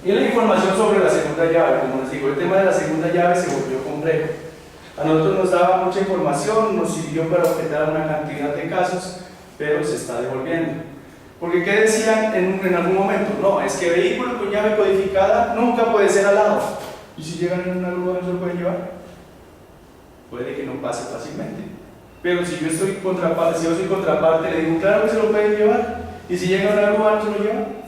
Y la información sobre la segunda llave, como les digo, el tema de la segunda llave se volvió complejo. A nosotros nos daba mucha información, nos sirvió para objetar una cantidad de casos, pero se está devolviendo. Porque ¿qué decían en algún momento? No, es que vehículo con llave codificada nunca puede ser alado. ¿Y si llegan en una grúa no se lo pueden llevar? Puede que no pase fácilmente. Pero si yo soy contraparte, le digo, claro que se lo pueden llevar. ¿Y si llega una grúa no se lo llevan?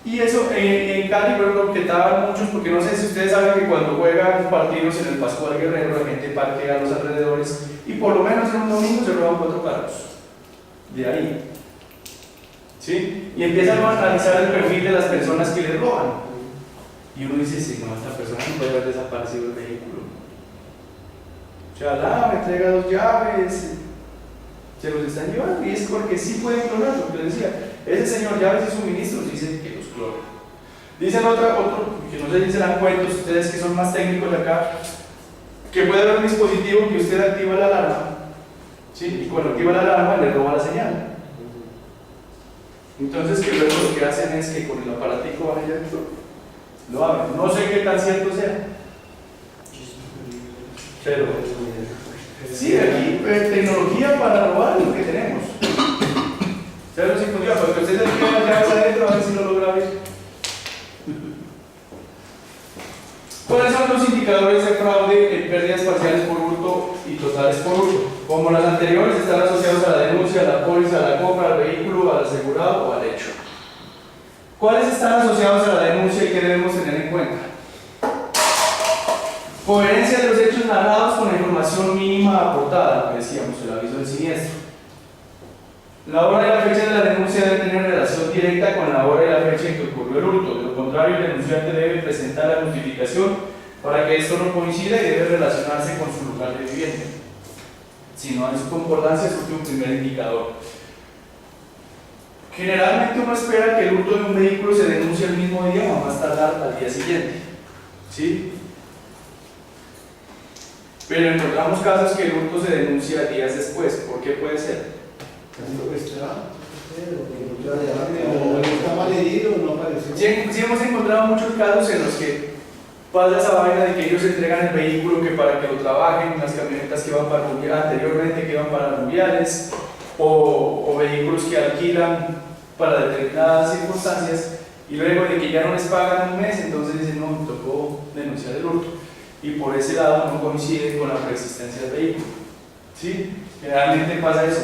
Y eso en Cali, por ejemplo, objetaban muchos, porque no sé si ustedes saben que cuando juegan partidos en el Pascual Guerrero, la gente parquea a los alrededores y por lo menos en un domingo se roban 4 carros. De ahí. ¿Sí? Y empiezan a analizar el perfil de las personas que les roban. Y uno dice, sí, no, esta persona no puede haber desaparecido el vehículo. Chalá, me entrega 2 llaves, se los están llevando, y es porque sí pueden clonar, lo que les decía. Ese señor llaves y suministros dice que los clona. Dicen otro, que no sé si se dan cuenta ustedes que son más técnicos de acá, que puede haber un dispositivo que usted activa la alarma, ¿sí? Y cuando activa la alarma le roba la señal. Entonces que luego lo que hacen es que con el aparatico van allá adentro, lo abren. No sé qué tan cierto sea, pero sí, aquí tecnología para robar lo que tenemos. Ya no se funciona, porque usted se queda las llaves adentro, a ver si lo logra ver. ¿Cuáles son los indicadores de fraude en pérdidas parciales por hurto y totales por hurto? Como las anteriores, están asociados a la denuncia, a la póliza, a la compra, al vehículo, al asegurado o al hecho. ¿Cuáles están asociados a la denuncia y qué debemos tener en cuenta? Coherencia de los hechos narrados con la información mínima aportada, lo que decíamos, el aviso del siniestro. La hora y la fecha de la denuncia debe tener relación directa con la hora y la fecha en que ocurrió el hurto. De lo contrario, el denunciante debe presentar la justificación para que esto no coincida y debe relacionarse con su lugar de vivienda. Si no hay su concordancia, surge un primer indicador. Generalmente uno espera que el hurto de un vehículo se denuncie el mismo día o a más tardar al día siguiente. ¿Sí? Pero encontramos casos que el hurto se denuncia días después. ¿Por qué puede ser? O está mal herido, no apareció. Sí hemos encontrado muchos casos en los que pasa esa vaina de que ellos entregan el vehículo que para que lo trabajen, las camionetas que iban para anteriormente que iban para rubiales, o vehículos que alquilan para determinadas circunstancias, y luego de que ya no les pagan un mes, entonces dicen, no, me tocó denunciar el hurto, y por ese lado no coincide con la preexistencia del vehículo. ¿Sí? Generalmente pasa eso.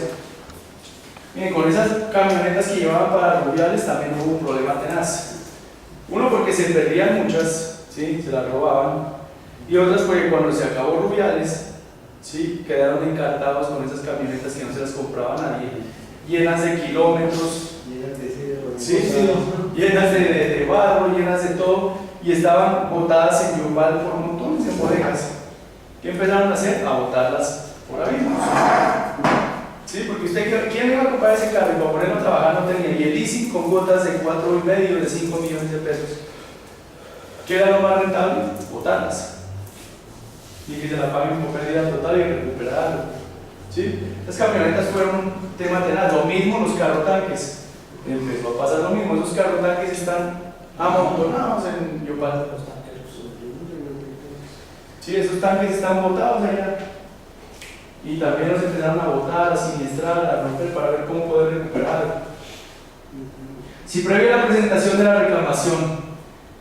Miren, con esas camionetas que llevaban para rubiales también hubo un problema tenaz. Uno, porque se perdían muchas, ¿sí? Se las robaban, y otras porque cuando se acabó rubiales, ¿sí? Quedaron encantados con esas camionetas que no se las compraba nadie, llenas de kilómetros, llenas de barro, llenas de todo, y estaban botadas en Yopal por montones en bodegas. ¿Qué empezaron a hacer? A botarlas por abismos. ¿Sí? Porque usted, ¿quién iba a comprar ese carro? Y para ponerlo a trabajar no tenía. Y el leasing con cuotas de 4,5, de 5 millones de pesos. ¿Qué era lo más rentable? Botarlas. Y que se la paguen por pérdida total y recuperarlo. ¿Sí? Las camionetas fueron un tema tenaz. Lo mismo los carrotanques. Empezó a pasar lo mismo. Esos carrotanques están amontonados en Yopal. Sí, esos tanques están botados allá. Y también los empezaron a botar, a siniestrar, a romper para ver cómo poder recuperarlo. Si previo a la presentación de la reclamación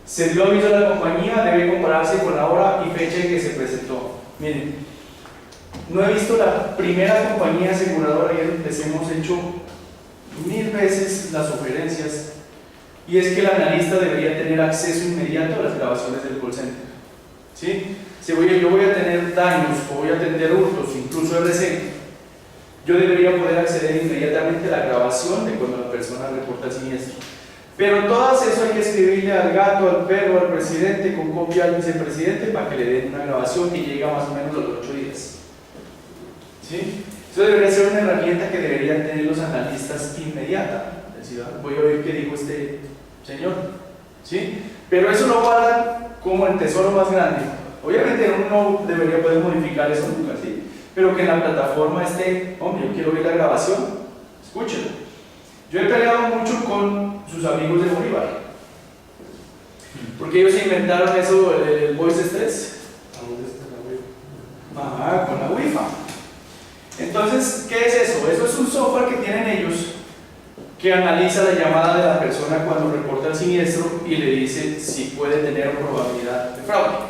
se dio aviso a la compañía, debe compararse con la hora y fecha en que se presentó. Miren, no he visto la primera compañía aseguradora y les hemos hecho 1000 veces las sugerencias, y es que el analista debería tener acceso inmediato a las grabaciones del call center. ¿Sí? Si yo voy a tener daños o voy a atender hurtos, incluso RC, yo debería poder acceder inmediatamente a la grabación de cuando la persona reporta el siniestro. Pero todas eso hay que escribirle al gato, al perro, al presidente, con copia al vicepresidente para que le den una grabación que llega más o menos a los 8 días. ¿Sí? Eso debería ser una herramienta que deberían tener los analistas inmediata. Es decir, voy a oír qué dijo este señor. ¿Sí? Pero eso lo guardan como el tesoro más grande. Obviamente uno debería poder modificar eso nunca, ¿sí? Pero que en la plataforma esté, hombre, yo quiero oír la grabación, escúchenlo. Yo he peleado mucho con sus amigos de Bolívar, porque ellos inventaron eso, el voice stress. Ajá, con la Wi-Fi. Entonces, ¿qué es eso? Eso es un software que tienen ellos que analiza la llamada de la persona cuando reporta el siniestro y le dice si puede tener probabilidad de fraude.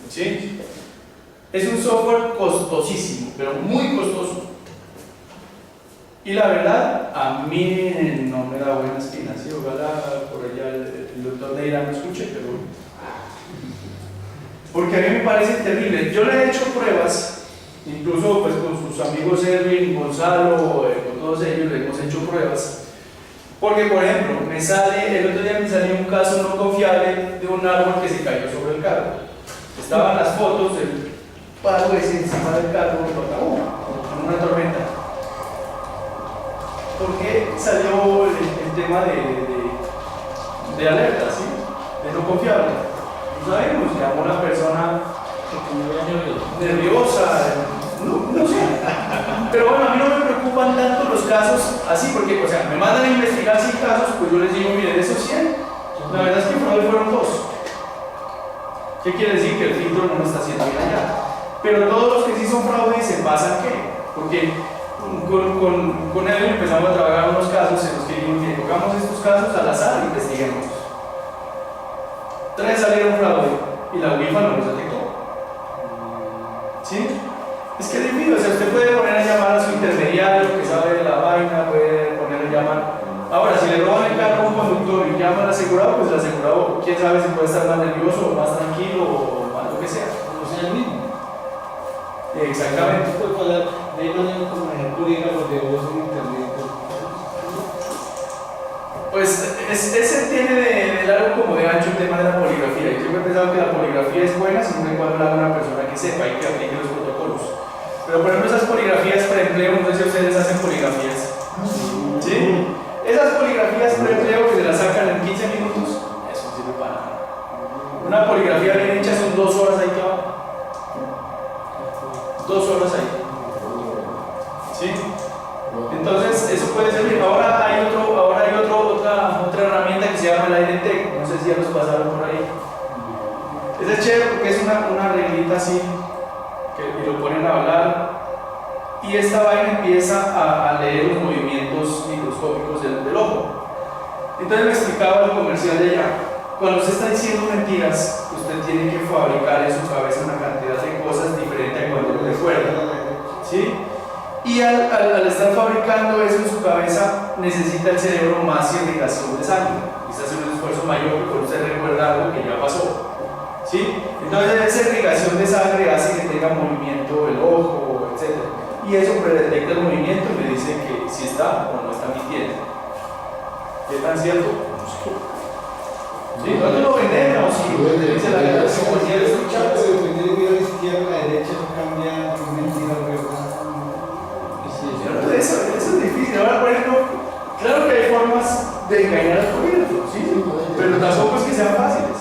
¿Sí? Es un software costosísimo, pero muy costoso. Y la verdad, a mí no me da buena espina, ¿sí? Ojalá por allá el doctor Neira me escuche, pero... porque a mí me parece terrible. Yo le he hecho pruebas, incluso pues, con sus amigos Erwin, Gonzalo, con todos ellos le hemos hecho pruebas. Porque, por ejemplo, el otro día me salió un caso no confiable de un árbol que se cayó sobre el carro. Estaban las fotos del palo ese encima del carro, lo acabó con una tormenta. ¿Por qué salió el tema de alerta, ¿sí? De no confiable? No sabemos, llamó una persona nerviosa, No sé. Pero bueno, a mí no me preocupan tanto los casos así, porque, o sea, me mandan a investigar 100 casos, pues yo les digo, miren, de esos 100, la verdad es que fraude fueron 2. ¿Qué quiere decir? Que el filtro no me está haciendo bien allá. Pero todos los que sí son fraude se pasan, ¿qué? Porque con él empezamos a trabajar unos casos en los que dijimos, mire, tocamos estos casos al azar e investiguemos. 3 salieron fraude y la UIFA no los detectó. ¿Sí? Es que es difícil, o sea, usted puede poner a llamar a su intermediario que sabe de la vaina, puede poner a llamar. Ahora, si le roban el carro a un conductor y llaman al asegurado, pues el asegurado, quién sabe si puede estar más nervioso o más tranquilo o más lo que sea. No sea el mismo. Exactamente. Puede pasar de manera como ejemplo, digamos, de voz en internet. Pues ese tiene de largo como de ancho el tema de la poligrafía. Yo siempre he pensado que la poligrafía es buena siempre y cuando la haga una persona que sepa y que aplique los protocolos. Pero por ejemplo esas poligrafías preempleo, no sé si ustedes hacen poligrafías. ¿Sí? Esas poligrafías preempleo que se las sacan en 15 minutos, eso no sirve para nada. Una poligrafía bien hecha son 2 horas ahí clavado. 2 horas ahí. ¿Sí? Entonces, eso puede servir. Ahora hay otra herramienta que se llama el IDTech. No sé si ya los pasaron por ahí. Ese es chévere porque es una reglita así que lo ponen a hablar. Y esta vaina empieza a leer los movimientos microscópicos del ojo. Entonces me explicaba el comercial de ella. Cuando usted está diciendo mentiras, usted tiene que fabricar en su cabeza una cantidad de cosas diferente a cuando lo recuerda. ¿Sí? Y al estar fabricando eso en su cabeza, necesita el cerebro más irrigación de sangre. Y se hace un esfuerzo mayor que cuando usted recuerda algo que ya pasó. ¿Sí? Entonces, esa irrigación de sangre hace que tenga movimiento el ojo, etc. Y eso predetecta el movimiento y me dice que si está o no está mintiendo. ¿Qué tan cierto? No sé. ¿Sí? ¿No lo vendemos? Sí, dice la verdad, como si él escuchara. Pero depende de la izquierda a la derecha, eso cambia, es mentira, ¿verdad? Eso es difícil. Ahora, por ejemplo, claro que hay formas de engañar al gobierno, ¿sí? Pero tampoco es que sean fáciles.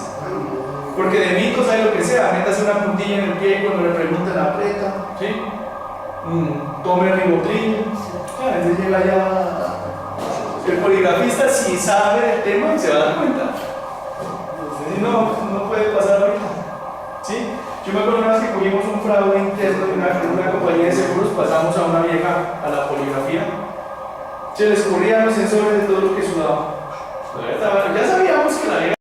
Porque de mitos hay lo que sea. Métase una puntilla en el pie cuando le preguntan, aprieta, ¿sí? Tome ribotril. A veces llega ya. El poligrafista, si sabe el tema, se va a dar cuenta. No puede pasar ahorita. ¿Sí? Yo me acuerdo una vez que cogimos un fraude interno de una compañía de seguros, pasamos a una vieja a la poligrafía, se les corrían los sensores de todo lo que sudaba. Ya sabíamos que la vieja